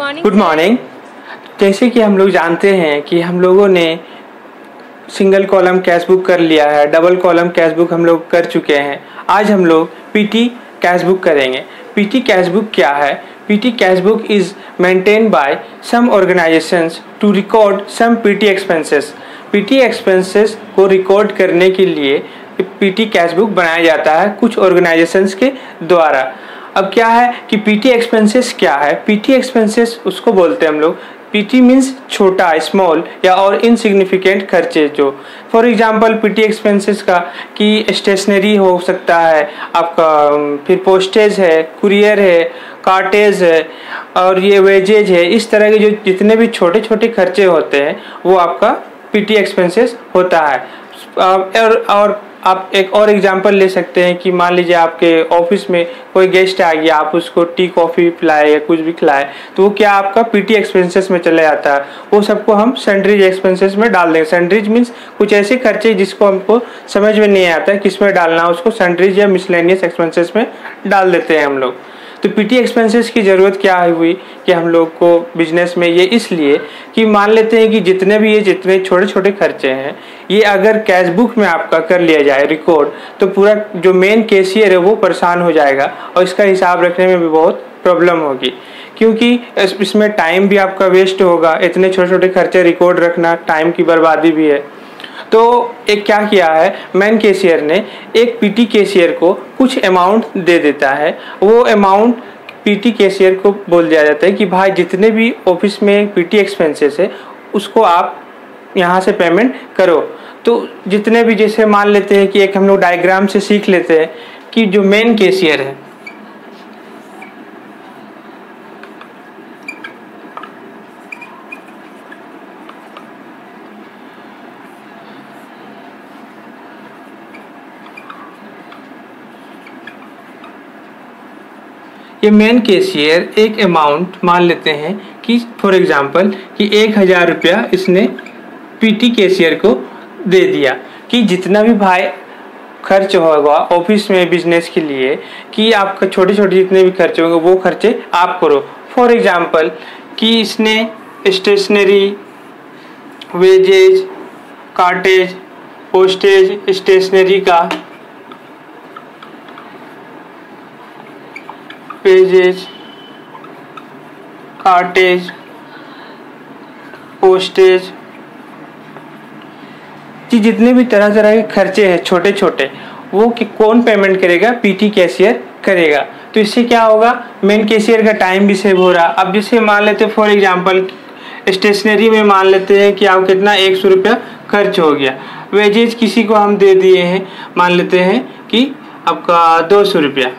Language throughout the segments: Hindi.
Good morning. जैसे कि हम लोग जानते हैं कि हम लोगों ने सिंगल कॉलम कैश बुक कर लिया है, डबल कॉलम कैश बुक हम लोग कर चुके हैं। आज हम लोग पीटी कैश बुक करेंगे। पीटी कैश बुक क्या है? Petty cash book is maintain by some organisations to record some petty expenses. Petty expenses को रिकॉर्ड करने के लिए पीटी कैश बुक बनाया जाता है कुछ ऑर्गेनाइजेशंस के द्वारा। अब क्या है कि पीटी एक्सपेंसेस क्या है? पीटी एक्सपेंसेस उसको बोलते हैं हम लोग, पीटी मीन्स छोटा, स्मॉल या और इनसिग्निफिकेंट खर्चे जो। फॉर एग्जांपल पीटी एक्सपेंसेस का कि स्टेशनरी हो सकता है आपका, फिर पोस्टेज है, कुरियर है, कार्टेज है और ये वेजेज है। इस तरह के जो जितने भी छोटे छोटे खर्चे होते हैं वो आपका पीटी एक्सपेंसेस होता है। और आप एक और एग्जांपल ले सकते हैं कि मान लीजिए आपके ऑफिस में कोई गेस्ट आ गया, आप उसको टी कॉफ़ी पिलाए या कुछ भी खिलाए, तो वो क्या आपका पीटी एक्सपेंसेस में चले जाता है। वो सबको हम सैंड्रीज एक्सपेंसेस में डाल देंगे। सैंड्रीज मीन्स कुछ ऐसे खर्चे जिसको हमको समझ में नहीं आता है किस में डालना, उसको सैंड्रीज या मिसलेनियस एक्सपेंसेस में डाल देते हैं हम लोग। तो पीटी एक्सपेंसेस की ज़रूरत क्या हुई कि हम लोग को बिजनेस में, ये इसलिए कि मान लेते हैं कि जितने छोटे छोटे खर्चे हैं ये अगर कैश बुक में आपका कर लिया जाए रिकॉर्ड, तो पूरा जो मेन कैशियर है वो परेशान हो जाएगा और इसका हिसाब रखने में भी बहुत प्रॉब्लम होगी, क्योंकि इसमें टाइम भी आपका वेस्ट होगा। इतने छोटे छोटे खर्चे रिकॉर्ड रखना टाइम की बर्बादी भी है। तो एक क्या किया है मैन कैशियर ने, एक पीटी कैशियर को कुछ अमाउंट दे देता है। वो अमाउंट पीटी कैशियर को बोल दिया जाता है कि भाई जितने भी ऑफिस में पीटी एक्सपेंसेस है उसको आप यहाँ से पेमेंट करो। तो जितने भी, जैसे मान लेते हैं कि एक हम लोग डायग्राम से सीख लेते हैं कि जो मेन कैशियर है, ये मेन कैशियर एक अमाउंट मान लेते हैं कि फॉर एग्जांपल कि 1000 रुपया इसने पीटी कैशियर को दे दिया कि जितना भी भाई खर्च होगा ऑफिस में बिजनेस के लिए, कि आपका छोटे छोटे जितने भी खर्चे होंगे वो खर्चे आप करो। फॉर एग्जांपल कि इसने stationery, wages, cartage, postage, stationery का, पेजेज, कार्टेज, पोस्टेज, कि जितने भी तरह तरह के खर्चे हैं छोटे छोटे, वो कि कौन पेमेंट करेगा? पीटी कैशियर करेगा। तो इससे क्या होगा, मेन कैशियर का टाइम भी सेव हो रहा। अब जैसे मान लेते हैं फॉर एग्जांपल स्टेशनरी में मान लेते हैं कि आप कितना 100 रुपया खर्च हो गया। वेजेज किसी को हम दे दिए हैं, मान लेते हैं कि आपका 200 रुपया।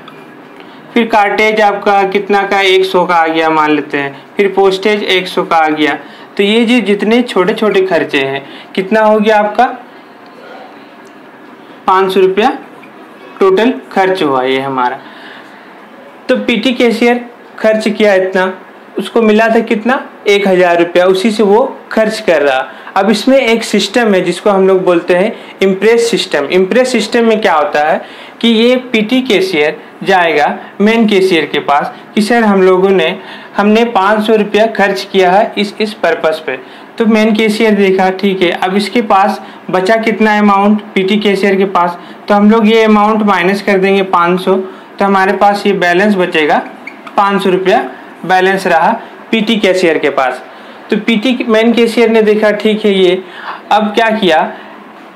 फिर कार्टेज आपका कितना का 100 का आ गया मान लेते हैं। फिर पोस्टेज 100 का आ गया। तो ये जो जितने छोटे छोटे खर्चे हैं कितना हो गया आपका 500 रुपया टोटल खर्च हुआ ये हमारा। तो पीटी कैशियर खर्च किया इतना, उसको मिला था कितना 1000 रुपया, उसी से वो खर्च कर रहा। अब इसमें एक सिस्टम है जिसको हम लोग बोलते हैं इम्प्रेस सिस्टम। इम्प्रेस सिस्टम में क्या होता है कि ये पीटी कैशियर जाएगा मेन कैशियर के पास कि सर हमने 500 रुपया खर्च किया है इस पर्पस पे। तो मेन कैशियर देखा ठीक है, अब इसके पास बचा कितना अमाउंट पीटी कैशियर के पास, तो हम लोग ये अमाउंट माइनस कर देंगे 500, तो हमारे पास ये बैलेंस बचेगा 500 रुपया बैलेंस रहा पीटी कैशियर के पास। तो पीटी मेन कैशियर ने देखा ठीक है ये, अब क्या किया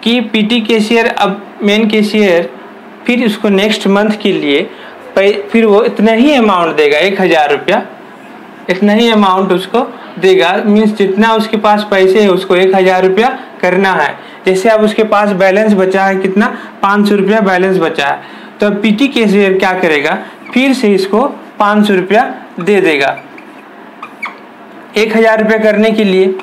कि पीटी कैशियर, अब मेन कैशियर फिर उसको नेक्स्ट मंथ के लिए फिर वो इतना ही अमाउंट देगा 1000 रुपया, इतना ही अमाउंट उसको देगा। मीन्स जितना उसके पास पैसे है उसको 1000 रुपया करना है। जैसे अब उसके पास बैलेंस बचा है कितना 500 रुपया बैलेंस बचा है, तो अब पीटी कैशियर क्या करेगा, फिर से इसको 500 रुपया दे देगा 1000 रुपया करने के लिए।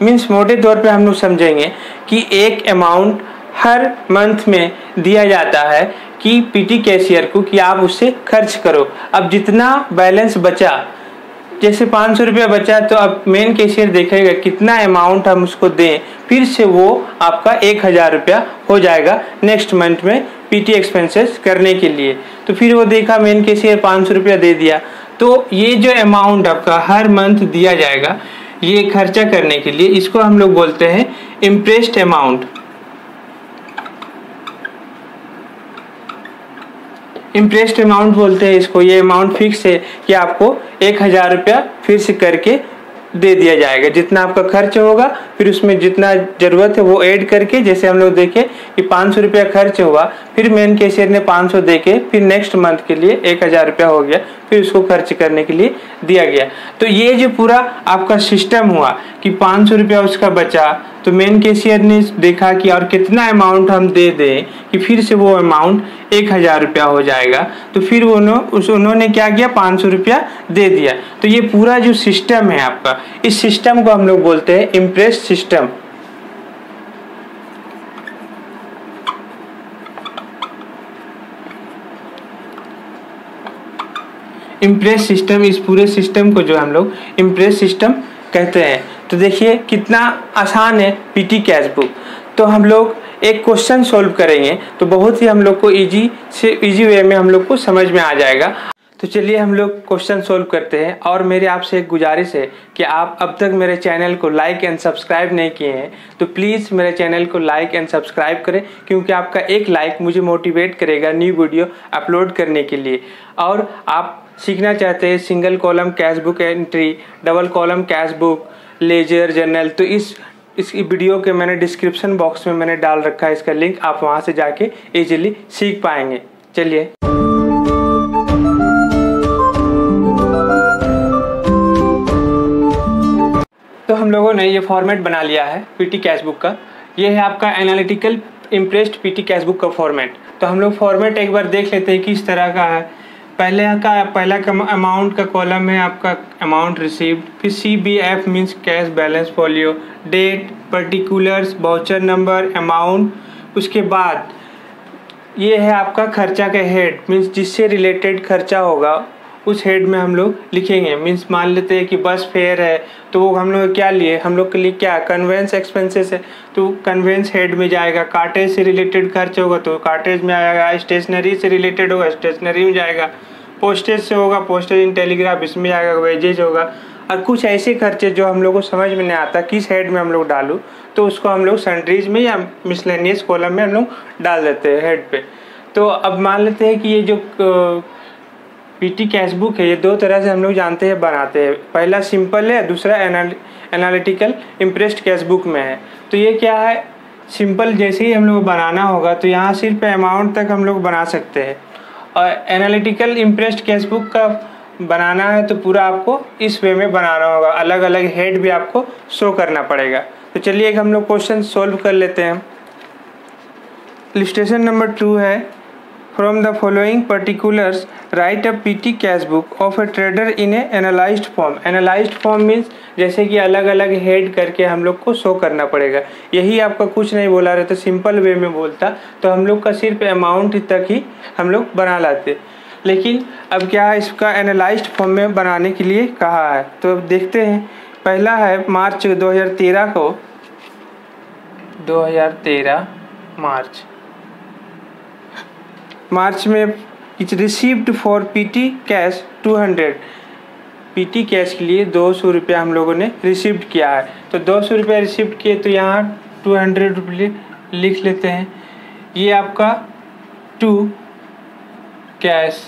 मीन्स मोटे तौर पे हम लोग समझेंगे कि एक अमाउंट हर मंथ में दिया जाता है कि पीटी कैशियर को कि आप उससे खर्च करो। अब जितना बैलेंस बचा, जैसे 500 रुपया बचा, तो अब मेन कैशियर देखेगा कितना अमाउंट हम उसको दें, फिर से वो आपका 1000 रुपया हो जाएगा नेक्स्ट मंथ में पीटी एक्सपेंसेस करने के लिए। तो फिर वो देखा मेन कैशियर 500 रुपया दे दिया, तो ये जो अमाउंट आपका हर मंथ दिया जाएगा ये खर्चा करने के लिए, इसको हम लोग बोलते हैं इम्प्रेस्ड अमाउंट। इम्प्रेस्ड अमाउंट बोलते हैं इसको। ये अमाउंट फिक्स है कि आपको 1000 रुपया फिर से करके दे दिया जाएगा। जितना आपका खर्च होगा फिर उसमें जितना ज़रूरत है वो ऐड करके, जैसे हम लोग देखें कि 500 रुपया खर्च हुआ, फिर मेन कैशियर ने 500 दे के फिर नेक्स्ट मंथ के लिए 1000 रुपया हो गया, फिर उसको खर्च करने के लिए दिया गया। तो ये जो पूरा आपका सिस्टम हुआ कि 500 रुपया उसका बचा, तो मेन कैशियर ने देखा कि और कितना अमाउंट हम दे दें कि फिर से वो अमाउंट 1000 रुपया हो जाएगा। तो फिर उन्होंने क्या किया, 500 रुपया दे दिया। तो ये पूरा जो सिस्टम है आपका, इस सिस्टम को हम लोग बोलते हैं इम्प्रेस्ड सिस्टम। इम्प्रेस सिस्टम, इस पूरे सिस्टम को जो हम लोग इम्प्रेस सिस्टम कहते हैं। तो देखिए कितना आसान है पीटी कैश बुक। तो हम लोग एक क्वेश्चन सॉल्व करेंगे तो बहुत ही हम लोग को इजी वे में हम लोग को समझ में आ जाएगा। तो चलिए हम लोग क्वेश्चन सॉल्व करते हैं। और मेरे आपसे एक गुजारिश है कि आप अब तक मेरे चैनल को लाइक एंड सब्सक्राइब नहीं किए हैं तो प्लीज़ मेरे चैनल को लाइक एंड सब्सक्राइब करें, क्योंकि आपका एक लाइक मुझे मोटिवेट करेगा न्यू वीडियो अपलोड करने के लिए। और आप सीखना चाहते हैं single column cash book entry, double column cash book, ledger journal, तो इस वीडियो के मैंने डिस्क्रिप्शन बॉक्स में मैंने डाल रखा है इसका लिंक, आप वहां से जाके इजीली सीख पाएंगे। चलिए तो हम लोगों ने ये फॉर्मेट बना लिया है पीटी कैश बुक का। ये है आपका analytical impressed PT cash book का फॉर्मेट। तो हम लोग फॉर्मेट एक बार देख लेते हैं किस तरह का है। पहला का अमाउंट का कॉलम है आपका अमाउंट रिसीव्ड, फिर CBF means cash balance folio, date, particulars, voucher number, amount. उसके बाद ये है आपका खर्चा का हेड, मीन्स जिससे रिलेटेड खर्चा होगा उस हेड में हम लोग लिखेंगे। मीन्स मान लेते हैं कि बस फेयर है तो वो हम लोग क्या लिए, हम लोग के लिए क्या कन्वेंस एक्सपेंसेस है तो कन्वेंस हेड में जाएगा। कार्टेज से रिलेटेड खर्च होगा तो कार्टेज में आएगा। स्टेशनरी से रिलेटेड होगा स्टेशनरी में जाएगा। पोस्टेज से होगा पोस्टेज इन टेलीग्राफ इसमें जाएगा। वेजेज होगा। और कुछ ऐसे खर्चे जो हम लोग को समझ में नहीं आता किस हेड में हम लोग डालूँ, तो उसको हम लोग सन्ड्रीज में या मिसलेनियस कॉलम में हम लोग डाल देते हैं हेड पे। तो अब मान लेते हैं कि ये जो पीटी कैश बुक है ये दो तरह से हम लोग जानते हैं बनाते हैं। पहला सिंपल है, दूसरा एनालिटिकल इम्प्रेस्ड कैश बुक में है। तो ये क्या है, सिंपल जैसे ही हम लोग बनाना होगा तो यहाँ सिर्फ अमाउंट तक हम लोग बना सकते हैं। और एनालिटिकल इम्प्रेस्ड कैश बुक का बनाना है तो पूरा आपको इस वे में बनाना होगा, अलग अलग हेड भी आपको शो करना पड़ेगा। तो चलिए एक हम लोग क्वेश्चन सॉल्व कर लेते हैं। इलस्ट्रेशन नंबर 2 है, from the following particulars right a PT cash book of a trader in A analysed form. Analysed form means जैसे कि अलग अलग हेड करके हम लोग को शो करना पड़ेगा। यही आपका कुछ नहीं बोला रहता, सिंपल वे में बोलता तो हम लोग का सिर्फ अमाउंट तक ही हम लोग बना लाते। लेकिन अब क्या है, इसका एनालाइज्ड फॉर्म में बनाने के लिए कहा है। तो अब देखते हैं। पहला है मार्च 2013 को, 2013 मार्च में it's received for PT cash 200। PT cash के लिए 200 रुपया हम लोगों ने रिसीव्ड किया है। तो 200 रुपया रिसीव्ड किए तो यहाँ 200 रुपये लिख लेते हैं। ये आपका टू कैश,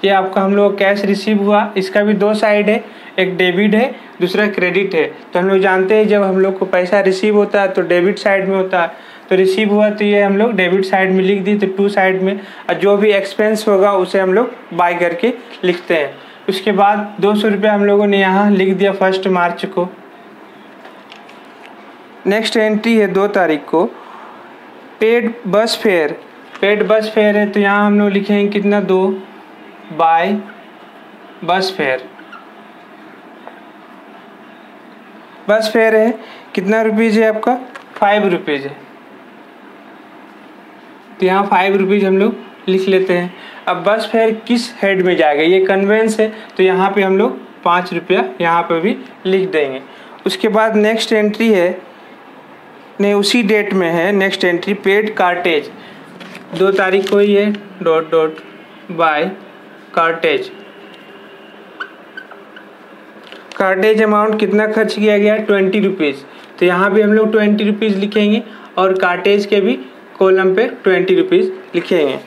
ये आपका हम लोग कैश रिसीव हुआ। इसका भी दो साइड है, एक डेबिट है दूसरा क्रेडिट है। तो हम लोग जानते हैं जब हम लोग को पैसा रिसीव होता है तो डेबिट साइड में होता है। तो रिसीव हुआ तो ये हम लोग डेबिट साइड में लिख दी, तो टू साइड में। और जो भी एक्सपेंस होगा उसे हम लोग बाय करके लिखते हैं। उसके बाद 200 रुपया हम लोगों ने यहाँ लिख दिया 1 मार्च को। नेक्स्ट एंट्री है 2 तारीख को, पेड बस फेयर। पेड बस फेयर है तो यहाँ हम लोग लिखेंगे कितना, 2 बाय बस फेयर। बस फेयर है कितना रुपीज़ है आपका, 5 रुपीज़ है। तो यहाँ 5 रुपीज़ हम लोग लिख लेते हैं। अब बस फेयर किस हेड में जाएगा, ये कन्वेंस है तो यहाँ पे हम लोग 5 रुपया यहाँ पे भी लिख देंगे। उसके बाद नेक्स्ट एंट्री है, नहीं उसी डेट में है नेक्स्ट एंट्री, पेड कार्टेज। 2 तारीख को ही है, dot dot by cartage. Cartage amount कितना खर्च किया गया, 20 रुपीज़। तो यहाँ भी हम लोग 20 रुपीज़ लिखेंगे और कार्टेज के भी कॉलम पे 20 रुपीज़ लिखेंगे।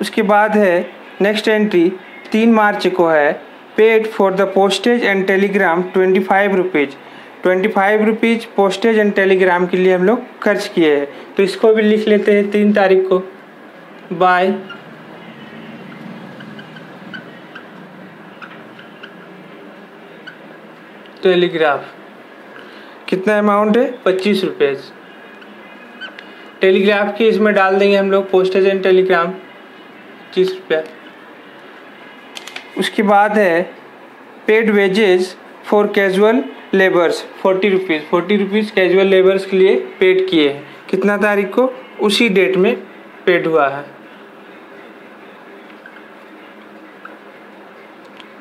उसके बाद है नेक्स्ट एंट्री 3 मार्च को है, paid for the postage and Telegram 25 rupees. 25 rupees postage and Telegram के लिए हम लोग खर्च किए हैं। तो इसको भी लिख लेते हैं 3 तारीख को, बाय टेलीग्राफ। कितना अमाउंट है, 25 रुपये। टेलीग्राफ की इसमें डाल देंगे हम लोग, पोस्टेज एंड टेलीग्राम 25 रुपया। उसके बाद है paid wages for casual labours 40 rupees. 40 rupees casual labours के लिए पेड किए हैं। कितना तारीख को, उसी डेट में पेड हुआ है,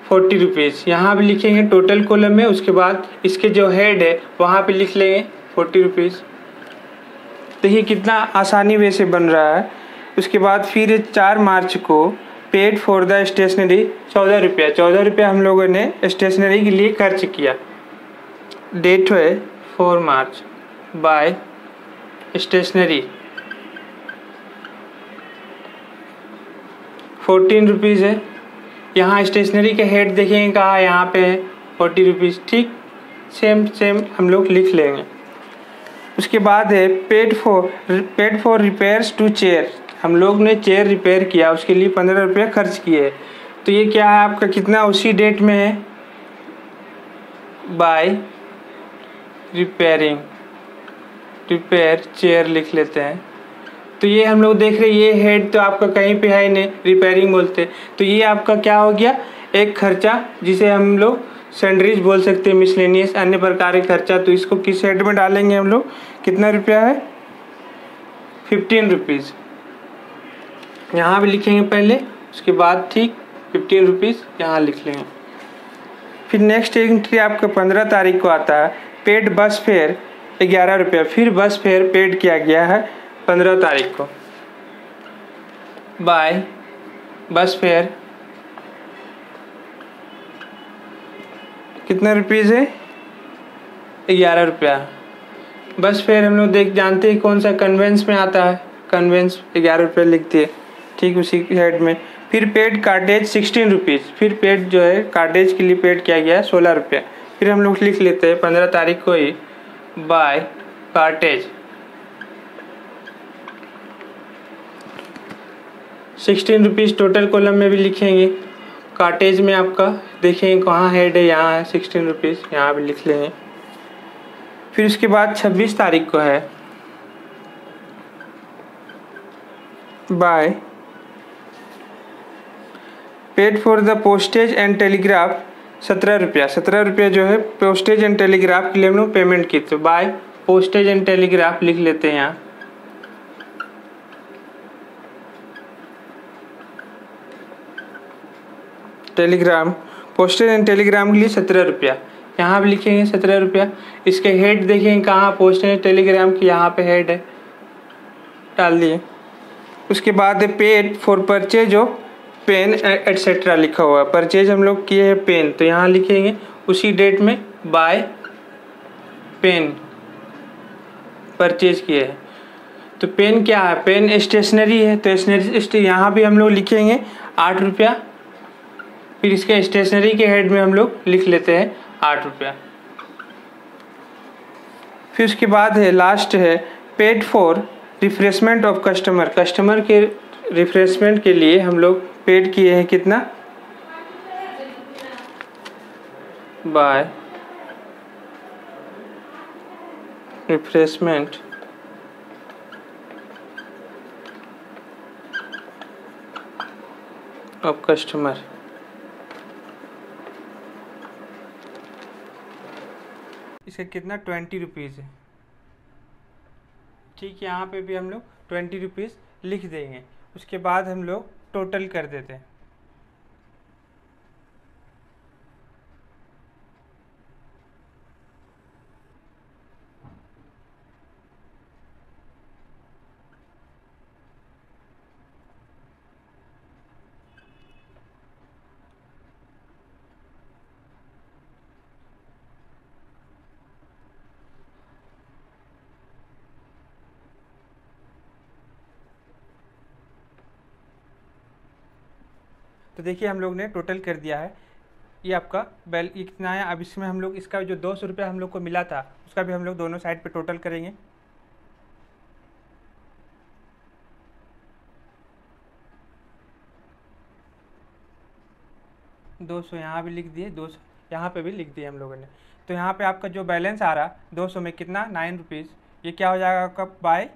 40 रुपीज़। यहाँ भी लिखेंगे टोटल कॉलम में। उसके बाद इसके जो हेड है वहाँ पे लिख लेंगे 40 रुपीज़। देखिए कितना आसानी वे से बन रहा है। उसके बाद फिर 4 मार्च को पेड फॉर द स्टेशनरी 14 रुपया। 14 रुपया हम लोगों ने स्टेशनरी के लिए खर्च किया। डेट है 4 मार्च, बाय स्टेशनरी 14 रुपीज़ है। यहाँ स्टेशनरी के हेड देखेंगे कहाँ, यहाँ पे है 40 रुपीज़। ठीक सेम हम लोग लिख लेंगे। उसके बाद है paid for repairs to chair. हम लोग ने चेयर रिपेयर किया, उसके लिए 15 रुपये खर्च किए। तो ये क्या है आपका, कितना उसी डेट में है, बाय रिपेयर चेयर लिख लेते हैं। तो ये हम लोग देख रहे हैं, ये हेड तो आपका कहीं पे है नहीं, रिपेयरिंग बोलते। तो ये आपका क्या हो गया, एक खर्चा जिसे हम लोग सैंड्रिच बोल सकते हैं, मिसलेनियस अन्य प्रकार के खर्चा। तो इसको किस हेड में डालेंगे हम लोग, कितना रुपया है, 15 रुपीज़। यहाँ भी लिखेंगे पहले, उसके बाद ठीक 15 रुपीज़ यहाँ लिख लेंगे। फिर नेक्स्ट एंट्री आपका 15 तारीख को आता है, पेड बस फेयर 11 रुपया। फिर बस फेयर पेड किया गया है 15 तारीख को, बाय बस फेयर कितना रुपीज़ है, 11 रुपया। बस फेयर हम लोग जानते हैं कौन सा, कन्वेंस में आता है, कन्वेंस 11 रुपये लिखती है, ठीक उसी हेड में। फिर पेड कार्टेज 16 रुपीज़। फिर पेड जो है कार्टेज के लिए पेड किया गया है 16 रुपया। फिर हम लोग लिख लेते हैं 15 तारीख को ही, by cartage 16 rupees. Total column में भी लिखेंगे, कार्टेज में आपका देखेंगे कहाँ हेड है, यहाँ है 16 रुपीज़, यहाँ भी लिख लेंगे। फिर उसके बाद 26 तारीख को है, by paid for the postage and telegraph 17 रुपया। 17 रुपया जो है पोस्टेज एंड टेलीग्राफ के लिए हम लोग पेमेंट की। तो बाय पोस्टेज एंड टेलीग्राफ लिख लेते हैं यहाँ। टेलीग्राम, पोस्टेज एंड टेलीग्राम के लिए 17 रुपया, यहाँ भी लिखेंगे 17 रुपया। इसके हेड देखेंगे कहाँ, पोस्टेज एंड टेलीग्राम की यहाँ पे हेड है, डाल दिए। उसके बाद है paid for purchase of pen etcetera लिखा हुआ है। परचेज हम लोग किए हैं पेन, तो यहाँ लिखेंगे उसी डेट में, बाय पेन परचेज किए हैं। तो पेन क्या है, पेन स्टेशनरी है, तो स्टेशनरी यहाँ भी हम लोग लिखेंगे 8 रुपया। फिर इसके स्टेशनरी के हेड में हम लोग लिख लेते हैं 8 रुपया। फिर उसके बाद है लास्ट है paid for refreshment of customer. Customer के रिफ्रेशमेंट के लिए हम लोग पेड किए हैं कितना, बाय रिफ्रेशमेंट ऑफ कस्टमर। इसका कितना, 20 रुपीज़ है। ठीक है, यहाँ पे भी हम लोग 20 रुपीज़ लिख देंगे। उसके बाद हम लोग टोटल कर देते हैं। तो देखिए हम लोग ने टोटल कर दिया है। ये आपका ये कितना है। अब इसमें हम लोग इसका जो 200 रुपया हम लोग को मिला था उसका भी हम लोग दोनों साइड पे टोटल करेंगे। 200 यहाँ भी लिख दिए, 200 यहाँ पे भी लिख दिए हम लोगों ने। तो यहाँ पे आपका जो बैलेंस आ रहा 200 में कितना 9 रुपीज़, ये क्या हो जाएगा आपका बाय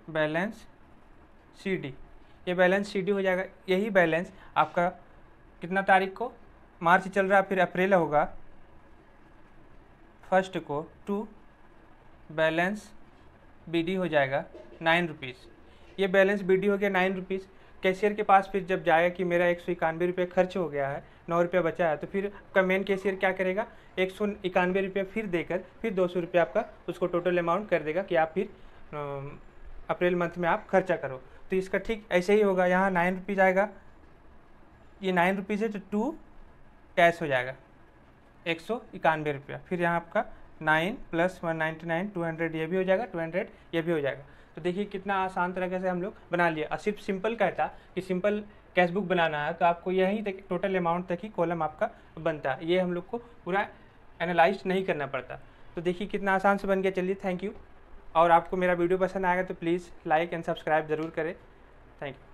बैलेंस CD। ये बैलेंस CD हो जाएगा। यही बैलेंस आपका कितना तारीख को, मार्च चल रहा फिर अप्रैल होगा 1 को, टू बैलेंस BD हो जाएगा 9 रुपीज़। ये बैलेंस BD हो गया 9 रुपीज़। कैशियर के पास फिर जब जाएगा कि मेरा 191 रुपये खर्च हो गया है, 9 रुपये बचा है, तो फिर आपका मेन कैशियर क्या करेगा 191 रुपये फिर देकर फिर 200 रुपये आपका उसको टोटल अमाउंट कर देगा कि आप फिर अप्रैल मंथ में आप खर्चा करो। तो इसका ठीक ऐसे ही होगा। यहाँ 9 रुपीज़ आएगा, ये 9 रुपीज़ है तो 2 कैश हो जाएगा 191 रुपया। फिर यहाँ आपका 9 + 199 200 ये भी हो जाएगा, 200 ये भी हो जाएगा। तो देखिए कितना आसान तरीके से हम लोग बना लिया। और सिर्फ सिंपल कहता कि सिंपल कैश बुक बनाना है तो आपको यहीं तक टोटल अमाउंट तक ही कॉलम आपका बनता है। ये हम लोग को पूरा एनालाइज नहीं करना पड़ता। तो देखिए कितना आसान से बन गया। चलिए थैंक यू। और आपको मेरा वीडियो पसंद आएगा तो प्लीज़ लाइक एंड सब्सक्राइब ज़रूर करें। Thank you.